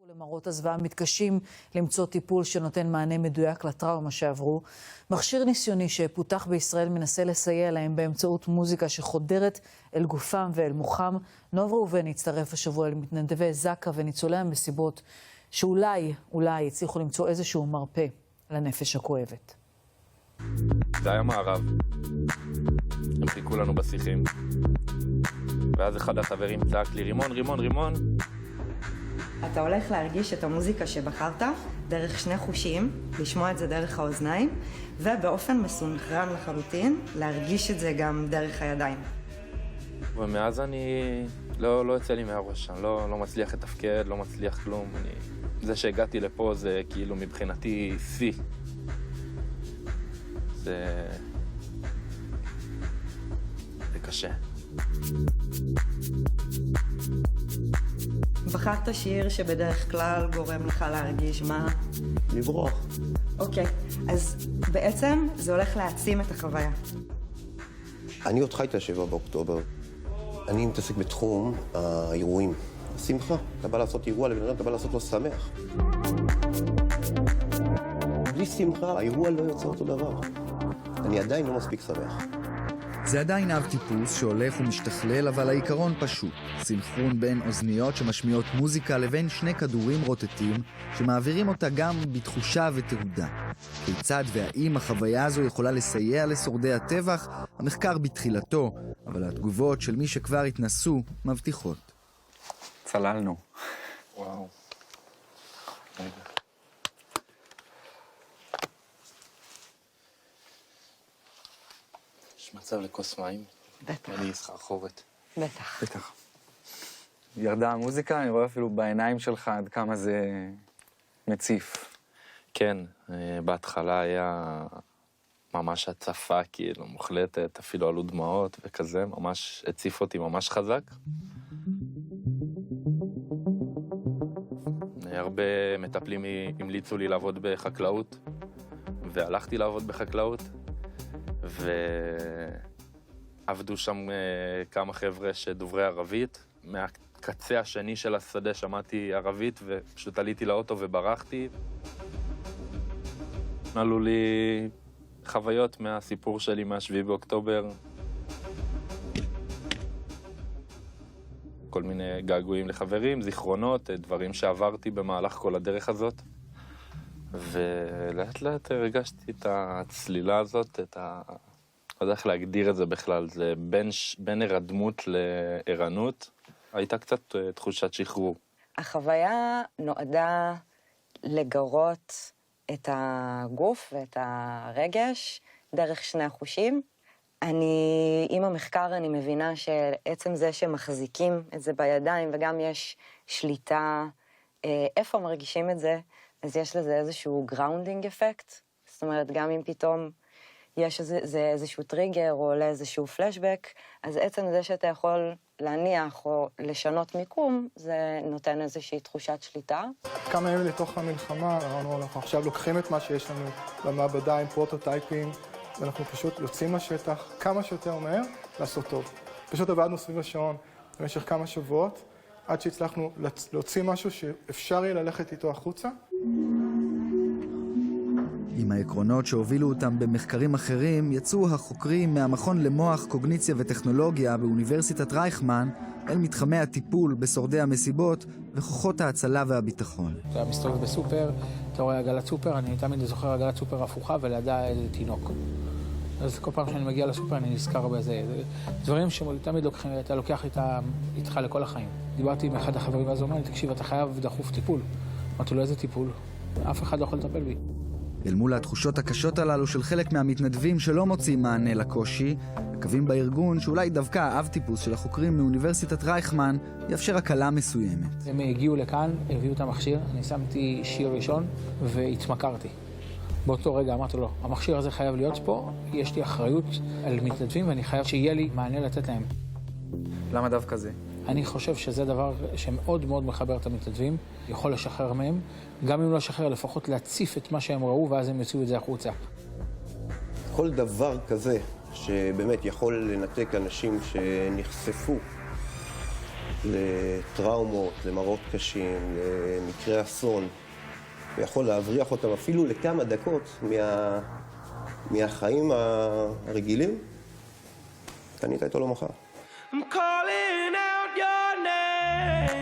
למראות הזוועה מתקשים למצוא טיפול שנותן מענה מדויק לטראומה שעברו. מכשיר ניסיוני שפותח בישראל מנסה לסייע להם באמצעות מוזיקה שחודרת אל גופם ואל מוחם. נוב ראובן הצטרף השבוע למתנדבי זק"א וניצולי המסיבות שאולי הצליחו למצוא איזשהו מרפא לנפש הכואבת. זה היה מערב. הם חיכו לנו בשיחים. ואז אחד החברים צעק לי, רימון, רימון, רימון. אתה הולך להרגיש את המוזיקה שבחרת דרך שני חושים, לשמוע את זה דרך האוזניים, ובאופן מסונכרן לחלוטין, להרגיש את זה גם דרך הידיים. ומאז אני לא יוצא לי מהראש, אני לא מצליח לתפקד, לא מצליח כלום. זה שהגעתי לפה זה כאילו מבחינתי שיא. זה קשה. בחרת שיר שבדרך כלל גורם לך להרגיש מה? לברוח. אוקיי, אז בעצם זה הולך להעצים את החוויה. אני עוד חי את 7 באוקטובר. אני מתעסק בתחום האירועים. שמחה, אתה בא לעשות אירוע לבן אדם, אתה בא לעשות לו שמח. בלי שמחה, האירוע לא יוצא אותו דבר. אני עדיין לא מספיק שמח. זה עדיין אב טיפוס שהולך ומשתכלל, אבל העיקרון פשוט. סינכרון בין אוזניות שמשמיעות מוזיקה לבין שני כדורים רוטטים שמעבירים אותה גם בתחושה ותהודה. כיצד והאם החוויה הזו יכולה לסייע לשורדי הטבח? המחקר בתחילתו, אבל התגובות של מי שכבר התנסו מבטיחות. צללנו. וואו. יש מצב לכוס מים? בטח. אני סחרחורת. בטח. בטח. ירדה המוזיקה, אני רואה אפילו בעיניים שלך עד כמה זה מציף. כן, בהתחלה היה ממש הצפה כאילו מוחלטת, אפילו עלו דמעות וכזה, ממש הציף אותי ממש חזק. הרבה מטפלים המליצו לי לעבוד בחקלאות, והלכתי לעבוד בחקלאות, ועבדו שם כמה חבר'ה שדוברי ערבית. מהקצה השני של השדה שמעתי ערבית, ופשוט עליתי לאוטו וברחתי. עלו לי חוויות מהסיפור שלי מה-7 באוקטובר. כל מיני געגועים לחברים, זיכרונות, דברים שעברתי במהלך כל הדרך הזאת. ולאט לאט הרגשתי את הצלילה הזאת, לא יודע איך להגדיר את זה בכלל, זה בין הרדמות לערנות. הייתה קצת תחושת שחרור. החוויה נועדה לגרות את הגוף ואת הרגש דרך שני החושים. עם המחקר אני מבינה שעצם זה שמחזיקים את זה בידיים וגם יש שליטה איפה מרגישים את זה, אז יש לזה איזשהו גראונדינג אפקט. זאת אומרת, גם אם פתאום יש איזשהו טריגר או עולה איזשהו פלשבק, אז עצם זה שאתה יכול להניח או לשנות מיקום, זה נותן איזושהי תחושת שליטה. כמה ימים לתוך המלחמה, אנחנו עכשיו לוקחים את מה שיש לנו במעבדה עם פרוטוטייפים, ואנחנו פשוט יוצאים לשטח כמה שיותר מהר לעשות טוב. פשוט עבדנו סביב השעון במשך כמה שבועות, עד שהצלחנו להוציא משהו שאפשר יהיה ללכת איתו החוצה. עם העקרונות שהובילו אותם במחקרים אחרים, יצאו החוקרים מהמכון למוח, קוגניציה וטכנולוגיה באוניברסיטת רייכמן אל מתחמי הטיפול בשורדי המסיבות וכוחות ההצלה והביטחון. אתה מסתובב בסופר, אתה רואה עגלת סופר, אני תמיד זוכר עגלת סופר הפוכה ולידה איזה תינוק. אז כל פעם שאני מגיע לסופר אני נזכר בזה. דברים שתמיד אתה לוקח איתך לכל החיים. דיברתי עם אחד החברים ואז הוא אמר לי, תקשיב, אתה חייב דחוף טיפול. אמרתי לו, איזה טיפול? אף אחד לא יכול לטפל בי. אל מול התחושות הקשות הללו של חלק מהמתנדבים שלא מוצאים מענה לקושי, מקווים בארגון שאולי דווקא האב טיפוס של החוקרים מאוניברסיטת רייכמן יאפשר הקלה מסוימת. הם הגיעו לכאן, הביאו את המכשיר, אני שמתי שיר ראשון והתמכרתי. באותו רגע אמרתי לו, המכשיר הזה חייב להיות פה, יש לי אחריות על מתנדבים ואני חייב שיהיה לי מענה לתת להם. למה דווקא זה? אני חושב שזה דבר שמאוד מאוד מחבר את המתנדבים, יכול לשחרר מהם, גם אם לא לשחרר, לפחות להציף את מה שהם ראו, ואז הם יוציאו את זה החוצה. כל דבר כזה שבאמת יכול לנתק אנשים שנחשפו לטראומות, למראות קשים, למקרי אסון, ויכול להבריח אותם אפילו לכמה דקות מהחיים הרגילים, קנית איתו למחר. I'm calling out your name.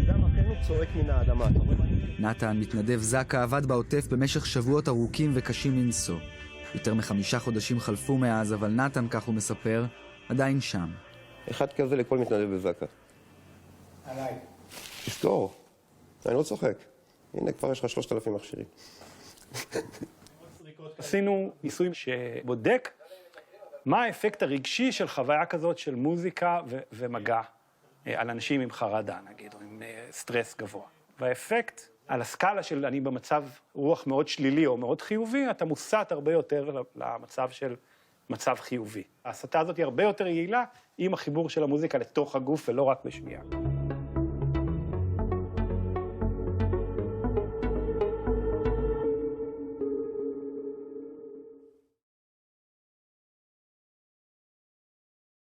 גם אחינו צועק מן האדמה, אתה רואה? נתן, מתנדב זק"א, עבד בעוטף במשך שבועות ארוכים וקשים מנשוא. יותר מ5 חודשים חלפו מאז, אבל נתן, כך הוא מספר, עדיין שם. אחד כזה לכל מתנדב בזק"א. עליי. תזכור, אני לא צוחק. הנה, כבר יש לך 3,000 מכשירים. עשינו ניסוי שבודק מה האפקט הרגשי של חוויה כזאת של מוזיקה ומגע על אנשים עם חרדה, נגיד, או עם סטרס גבוה. והאפקט על הסקאלה של אני במצב רוח מאוד שלילי או מאוד חיובי, אתה מוסט הרבה יותר למצב של מצב חיובי. ההסתה הזאת היא הרבה יותר יעילה עם החיבור של המוזיקה לתוך הגוף ולא רק בשמיעה.